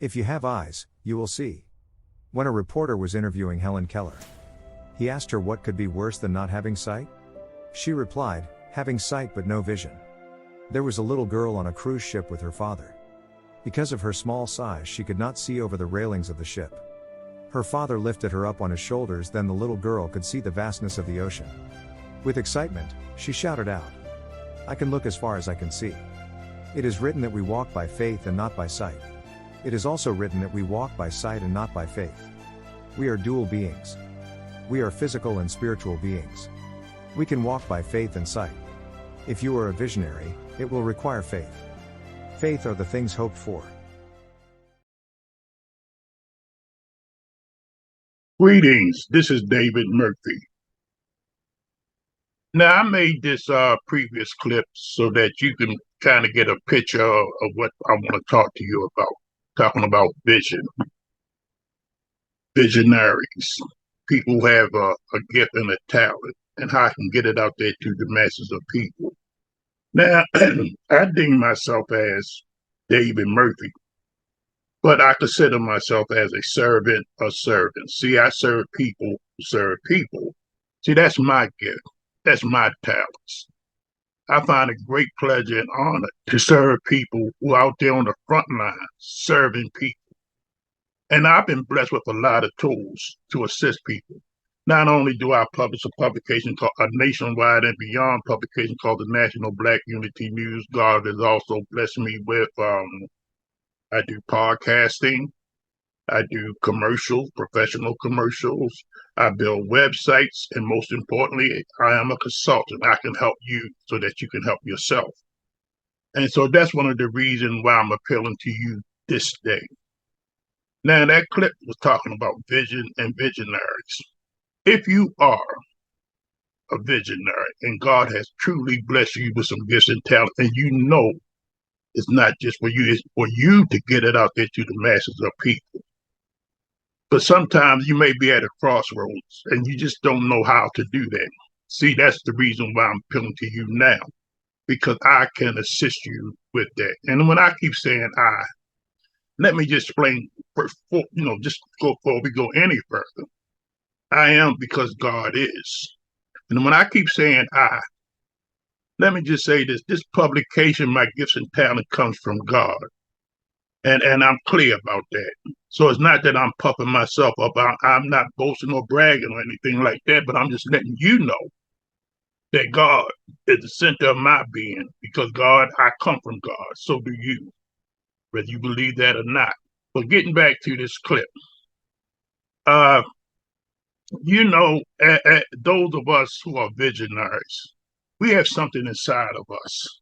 If you have eyes, you will see. When a reporter was interviewing Helen Keller, he asked her what could be worse than not having sight. She replied, having sight but no vision. There was a little girl on a cruise ship with her father. Because of her small size, she could not see over the railings of the ship. Her father lifted her up on his shoulders, then the little girl could see the vastness of the ocean. With excitement, she shouted out, "I can look as far as I can see." It is written that we walk by faith and not by sight. It is also written that we walk by sight and not by faith. We are dual beings. We are physical and spiritual beings. We can walk by faith and sight. If you are a visionary, it will require faith. Faith are the things hoped for. Greetings, this is David Murphy. Now, I made this previous clip so that you can kind of get a picture of what I want to talk to you about. Talking about visionaries, people who have a gift and a talent, and how I can get it out there to the masses of people. Now, I deem myself as David Murphy, but I consider myself as a servant of servants. See, I serve people who serve people. See, that's my gift. That's my talents. I find a great pleasure and honor to serve people who are out there on the front line, serving people. And I've been blessed with a lot of tools to assist people. Not only do I publish a publication called a nationwide and beyond publication called the National Black Unity News, God has also blessed me with, I do podcasting, I do commercials, professional commercials, I build websites, and most importantly, I am a consultant. I can help you so that you can help yourself. And so that's one of the reasons why I'm appealing to you this day. Now, that clip was talking about vision and visionaries. If you are a visionary and God has truly blessed you with some gifts and talent, and you know it's not just for you, it's for you to get it out there to the masses of people. But sometimes you may be at a crossroads and you just don't know how to do that. See, that's the reason why I'm appealing to you now, because I can assist you with that. And when I keep saying let me just explain, just before we go any further. I am because God is. And when I keep saying let me just say this publication, My Gifts and Talent, comes from God. And I'm clear about that. So it's not that I'm puffing myself up. I'm not boasting or bragging or anything like that, but I'm just letting you know that God is the center of my being, because God, I come from God. So do you, whether you believe that or not. But getting back to this clip, those of us who are visionaries, we have something inside of us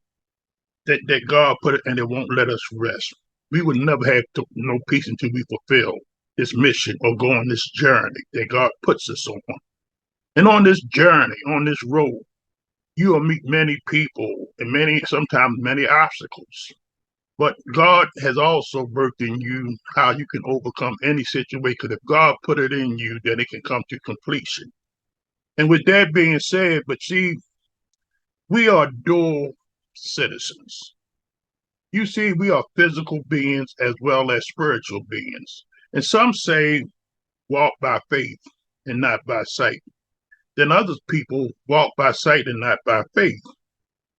that God put it, and it won't let us rest. We would never have no peace until we fulfill this mission or go on this journey that God puts us on. And on this journey, on this road, you will meet many people and sometimes many obstacles. But God has also worked in you how you can overcome any situation. Because if God put it in you, then it can come to completion. And with that being said, but see, we are dual citizens. You see, we are physical beings as well as spiritual beings. And some say walk by faith and not by sight. Then other people walk by sight and not by faith.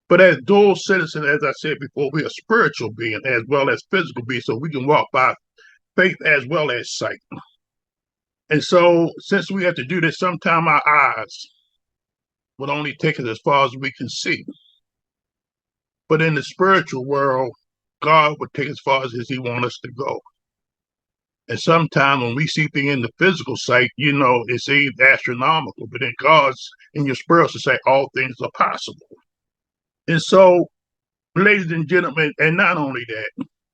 But as dual citizens, as I said before, we are spiritual beings as well as physical beings, so we can walk by faith as well as sight. And so since we have to do this, sometimes our eyes will only take us as far as we can see. But in the spiritual world, God would take as far as he wants us to go. And sometimes when we see things in the physical sight, it seems astronomical, but in God's, in your spiritual sight, all things are possible. And so, ladies and gentlemen, and not only that,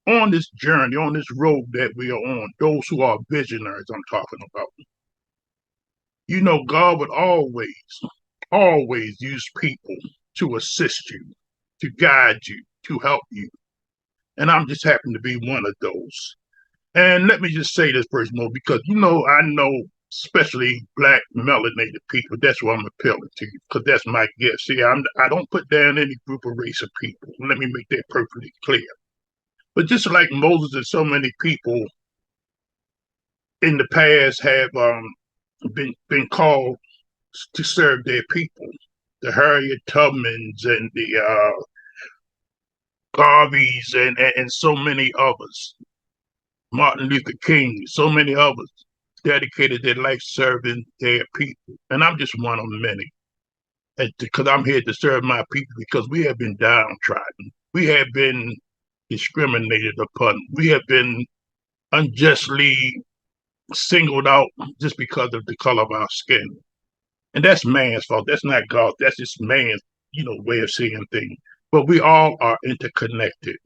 on this journey, on this road that we are on, those who are visionaries I'm talking about, God would always use people to assist you, to guide you, to help you. And I'm just happen to be one of those. And let me just say this first more, because, I know, especially Black melanated people, that's what I'm appealing to, because that's my gift. See, I don't put down any group or race of people. Let me make that perfectly clear. But just like Moses and so many people in the past have been called to serve their people. The Harriet Tubmans and the Garveys and so many others. Martin Luther King, so many others dedicated their life serving their people. And I'm just one of many. Because I'm here to serve my people because we have been downtrodden. We have been discriminated upon. We have been unjustly singled out just because of the color of our skin. And that's man's fault. That's not God. That's just man's, way of seeing things. But we all are interconnected.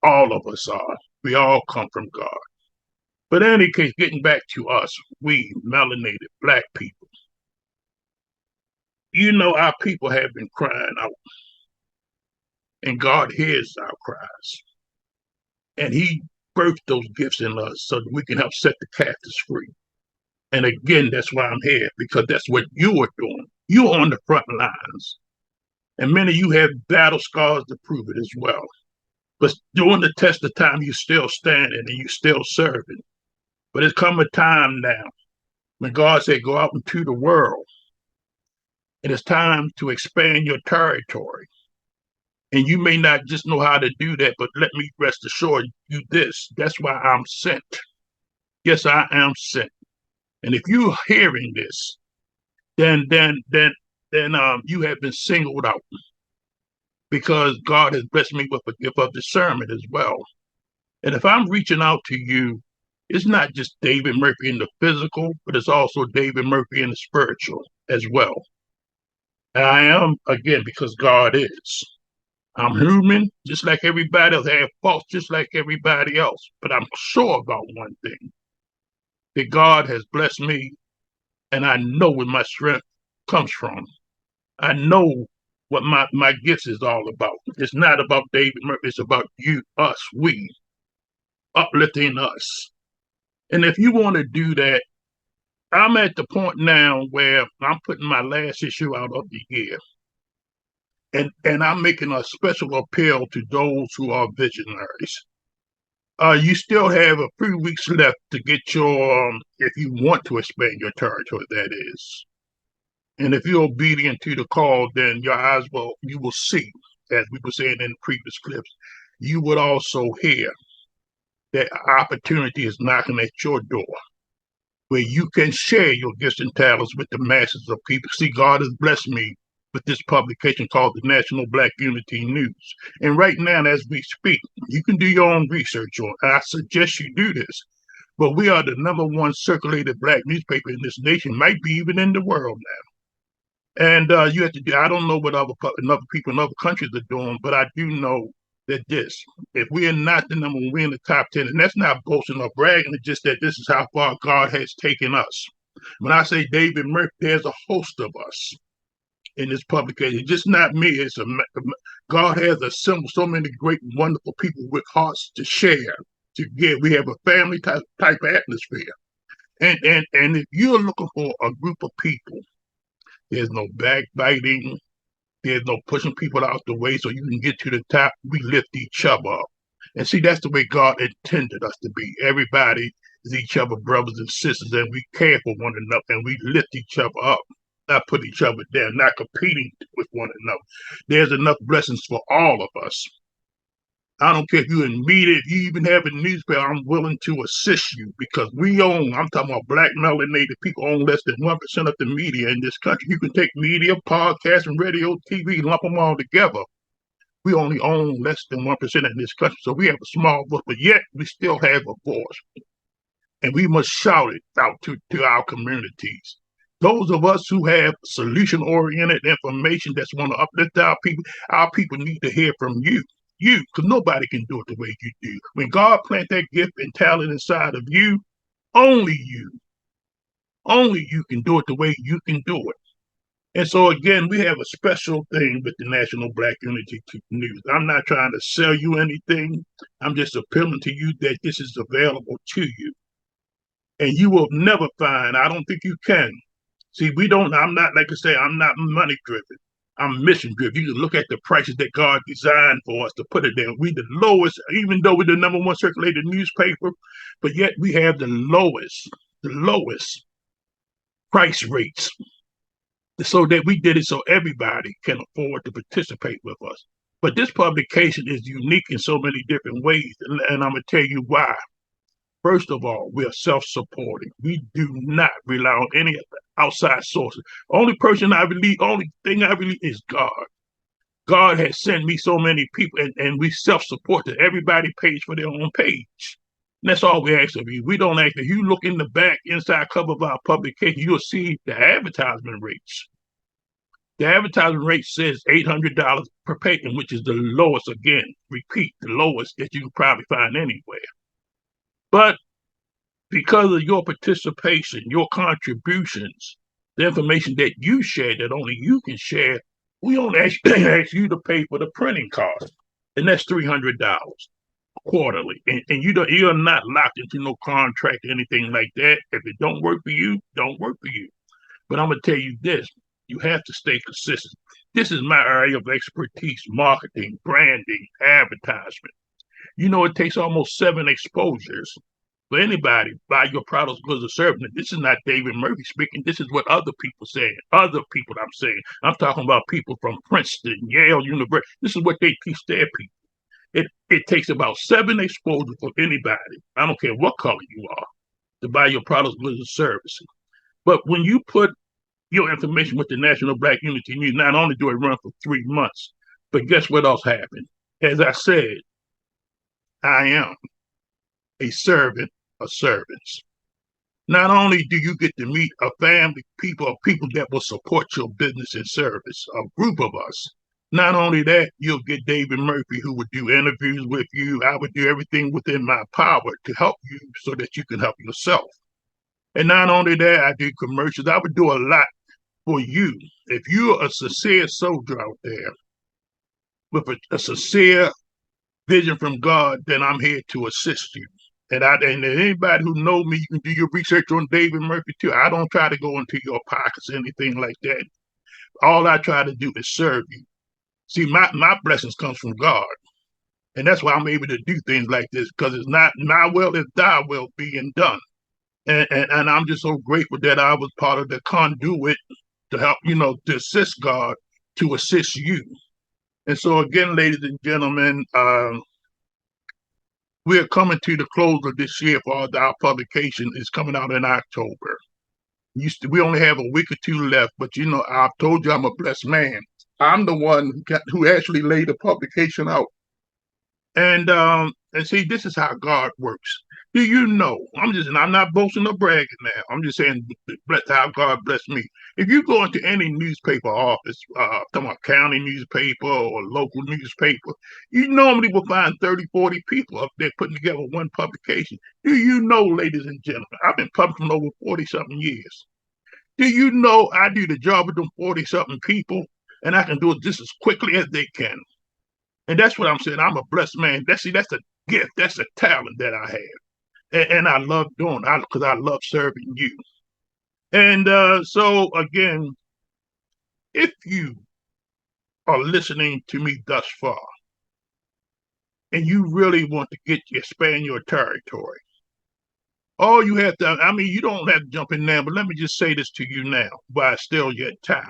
All of us are. We all come from God. But in any case, getting back to us, we melanated Black people, our people have been crying out, and God hears our cries. And He birthed those gifts in us so that we can help set the captives free. And again, that's why I'm here, because that's what you are doing. You're on the front lines. And many of you have battle scars to prove it as well. But during the test of time, you're still standing and you're still serving. But it's come a time now when God said, go out into the world. And it's time to expand your territory. And you may not just know how to do that, but let me rest assured you this. That's why I'm sent. Yes, I am sent. And if you're hearing this, then you have been singled out because God has blessed me with a gift of discernment as well. And if I'm reaching out to you, it's not just David Murphy in the physical, but it's also David Murphy in the spiritual as well. And I am, again, because God is. I'm human, just like everybody else. I have faults, just like everybody else. But I'm sure about one thing, that God has blessed me, and I know where my strength comes from. I know what my gifts is all about. It's not about David Murphy. It's about you, us, we, uplifting us. And if you want to do that, I'm at the point now where I'm putting my last issue out of the year. And I'm making a special appeal to those who are visionaries. You still have a few weeks left to get your, if you want to expand your territory, that is. And if you're obedient to the call, then you will see, as we were saying in previous clips, you would also hear that opportunity is knocking at your door, where you can share your gifts and talents with the masses of people. See, God has blessed me with this publication called the National Black Unity News. And right now, as we speak, you can do your own research on it. I suggest you do this. But we are the #1 circulated Black newspaper in this nation, might be even in the world now. And you have to do, I don't know what other people in other countries are doing, but I do know that if we are not the #1, we're in the top 10. And that's not boasting or bragging, it's just that this is how far God has taken us. When I say David Murphy, there's a host of us in this publication. Just not me. God has assembled so many great, wonderful people with hearts to share, to give. We have a family type atmosphere. And if you're looking for a group of people, there's no backbiting. There's no pushing people out the way so you can get to the top. We lift each other up. And see, that's the way God intended us to be. Everybody is each other brothers and sisters, and we care for one another, and we lift each other up, not put each other down, not competing with one another. There's enough blessings for all of us. I don't care if you're in media, if you even have a newspaper, I'm willing to assist you because I'm talking about Black melanated people own less than 1% of the media in this country. You can take media, podcasts, and radio, TV, lump them all together. We only own less than 1% in this country. So we have a small voice, but yet we still have a voice. And we must shout it out to our communities. Those of us who have solution-oriented information that's want to uplift our people need to hear from you. Because nobody can do it the way you do. When God plant that gift and talent inside of you only you can do it the way you can do it. And so again, we have a special thing with the National Black Unity News. I'm not trying to sell you anything. I'm just appealing to you that this is available to you. And you will never find, I don't think you can. See, I'm not, like I say, I'm not money driven. I'm mission driven. You can look at the prices that God designed for us to put it there. We the lowest, even though we're the number one circulated newspaper, but yet we have the lowest price rates, so that we did it so everybody can afford to participate with us. But this publication is unique in so many different ways, and I'm gonna tell you why. First of all, we are self-supporting. We do not rely on any outside sources. Only thing I believe is God. God has sent me so many people, and we self-support that everybody pays for their own page. And that's all we ask of you. We don't ask. If you look in the back inside cover of our publication, you'll see the advertisement rates. The advertisement rate says $800 per page, which is the lowest, again, repeat, the lowest that you can probably find anywhere. But because of your participation, your contributions, the information that you share that only you can share, we only ask you to pay for the printing cost, and that's $300 quarterly. And you're not locked into no contract or anything like that. If it don't work for you, don't work for you. But I'm gonna tell you this: you have to stay consistent. This is my area of expertise: marketing, branding, advertisement. It takes almost 7 exposures for anybody buy your products, goods, or services. This is not David Murphy speaking. This is what other people say. Other people, I'm saying. I'm talking about people from Princeton, Yale University. This is what they teach their people. It takes about 7 exposures for anybody. I don't care what color you are to buy your products, goods, or services. But when you put your information with the National Black Unity News, not only do it run for 3 months, but guess what else happened? As I said, I am a servant of servants. Not only do you get to meet a family, people that will support your business and service, a group of us. Not only that, you'll get David Murphy, who would do interviews with you. I would do everything within my power to help you so that you can help yourself. And not only that, I do commercials. I would do a lot for you. If you're a sincere soldier out there with a sincere vision from God, then I'm here to assist you. And anybody who know me, you can do your research on David Murphy too. I don't try to go into your pockets or anything like that. All I try to do is serve you. See, my blessings comes from God. And that's why I'm able to do things like this, because it's not my will, it's thy will being done. And I'm just so grateful that I was part of the conduit to help, to assist God, to assist you. And so again, ladies and gentlemen, we are coming to the close of this year for our publication. It's coming out in October. We only have a week or 2 left, but I've told you I'm a blessed man. I'm the one who actually laid the publication out. And see, this is how God works. Do you know? I'm not boasting or bragging now. I'm just saying how God blessed me. If you go into any newspaper office, talking about county newspaper or local newspaper, you normally will find 30, 40 people up there putting together one publication. Do you know, ladies and gentlemen, I've been publishing over 40-something years. Do you know I do the job of them 40-something people, and I can do it just as quickly as they can? And that's what I'm saying. I'm a blessed man. That's a gift. That's a talent that I have. And I love doing it because I love serving you. And so, again, if you are listening to me thus far and you really want to expand your territory, all you have to, you don't have to jump in now, but let me just say this to you now while it's still yet time.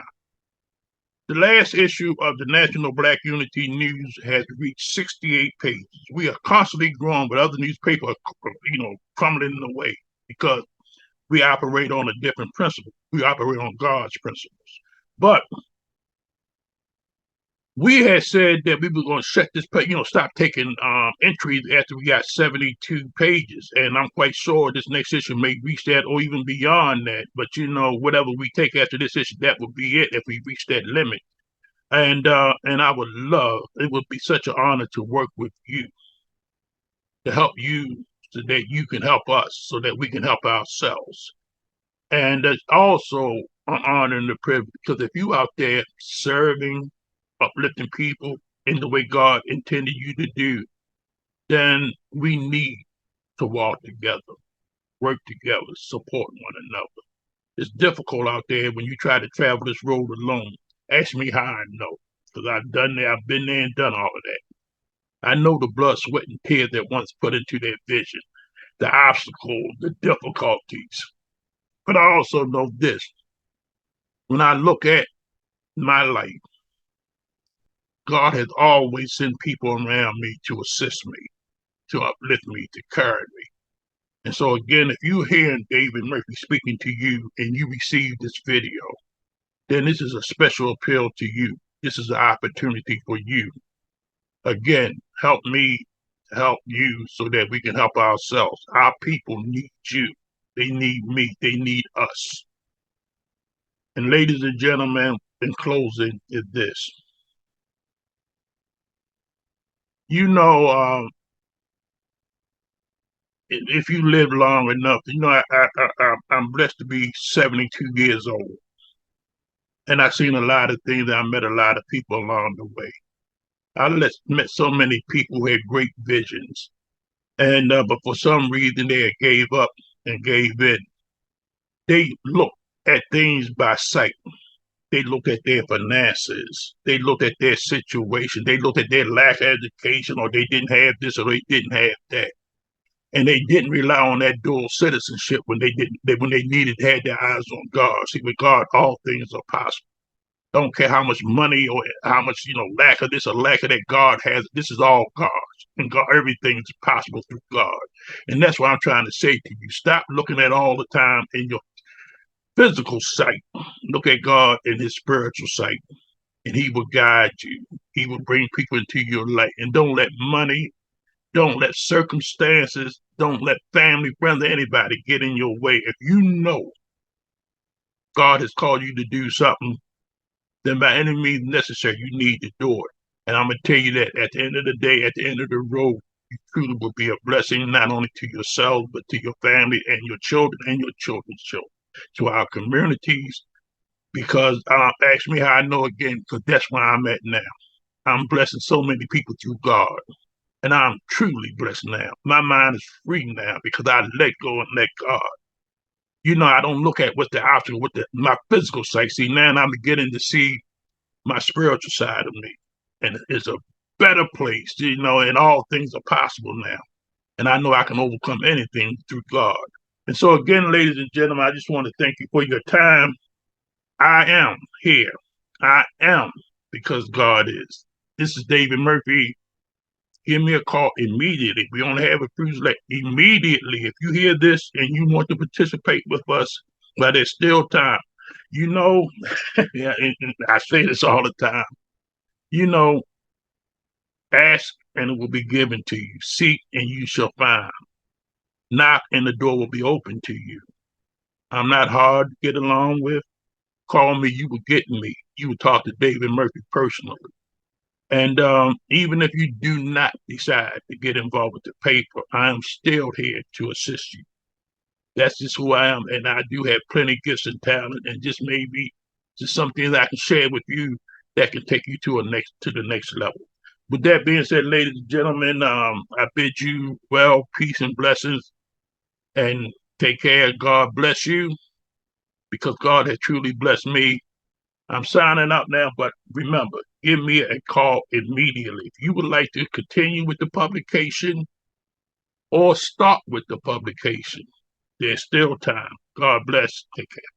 The last issue of the National Black Unity News has reached 68 pages. We are constantly growing, but other newspapers are, crumbling away because we operate on a different principle. We operate on God's principles. But we had said that we were going to shut this page, stop taking entries after we got 72 pages. And I'm quite sure this next issue may reach that or even beyond that. But, whatever we take after this issue, that will be it if we reach that limit. And I would love, it would be such an honor to work with you, to help you so that you can help us, so that we can help ourselves. And it's also an honor and a privilege, because if you out there serving, uplifting people in the way God intended you to do, then we need to walk together, work together, support one another. It's difficult out there when you try to travel this road alone. Ask me how I know, because I've done that. I've been there and done all of that. I know the blood, sweat, and tears that once put into their vision, the obstacles, the difficulties. But I also know this. When I look at my life, God has always sent people around me to assist me, to uplift me, to carry me. And so again, if you're hearing David Murphy speaking to you and you receive this video, then this is a special appeal to you. This is an opportunity for you. Again, help me to help you so that we can help ourselves. Our people need you. They need me. They need us. And ladies and gentlemen, in closing, is this. You know, if you live long enough, I'm blessed to be 72 years old. And I've seen a lot of things. I met a lot of people along the way. Met so many people who had great visions. And but for some reason they gave up and gave in. They looked at things by sight. They looked at their finances. They looked at their situation. They looked at their lack of education, or they didn't have this, or they didn't have that. And they didn't rely on that dual citizenship when when they needed had their eyes on God. See, with God, all things are possible. Don't care how much money or how much lack of this or lack of that God has. This is all God's, and God, everything is possible through God. And that's what I'm trying to say to you. Stop looking at all the time in your physical sight. Look at God in His spiritual sight, and He will guide you. He will bring people into your life, and don't let money, don't let circumstances, don't let family, friends, or anybody get in your way. If you know God has called you to do something, then by any means necessary, you need to do it. And I'm going to tell you that at the end of the day, at the end of the road, you truly will be a blessing, not only to yourself, but to your family and your children and your children's children, to our communities. Because ask me how I know again, because that's where I'm at now. I'm blessing so many people through God. And I'm truly blessed now. My mind is free now because I let go and let God. I don't look at what's the obstacle with my physical sight. See, now I'm beginning to see my spiritual side of me. And it's a better place, and all things are possible now. And I know I can overcome anything through God. And so again, ladies and gentlemen, I just want to thank you for your time. I am here. I am because God is. This is David Murphy. Give me a call immediately. We only have a few like immediately. If you hear this and you want to participate with us, but there's still time. You know, yeah, and I say this all the time. You know, ask and it will be given to you. Seek and you shall find. Knock and the door will be open to you. I'm not hard to get along with. Call me, you will get me. You will talk to David Murphy personally. And even if you do not decide to get involved with the paper, I am still here to assist you. That's just who I am. And I do have plenty of gifts and talent, and just maybe just something that I can share with you that can take you to the next level. With that being said, ladies and gentlemen, I bid you well, peace and blessings, and take care. God bless you, because God has truly blessed me. I'm signing out now, but remember, give me a call immediately. If you would like to continue with the publication or start with the publication, there's still time. God bless. Take care.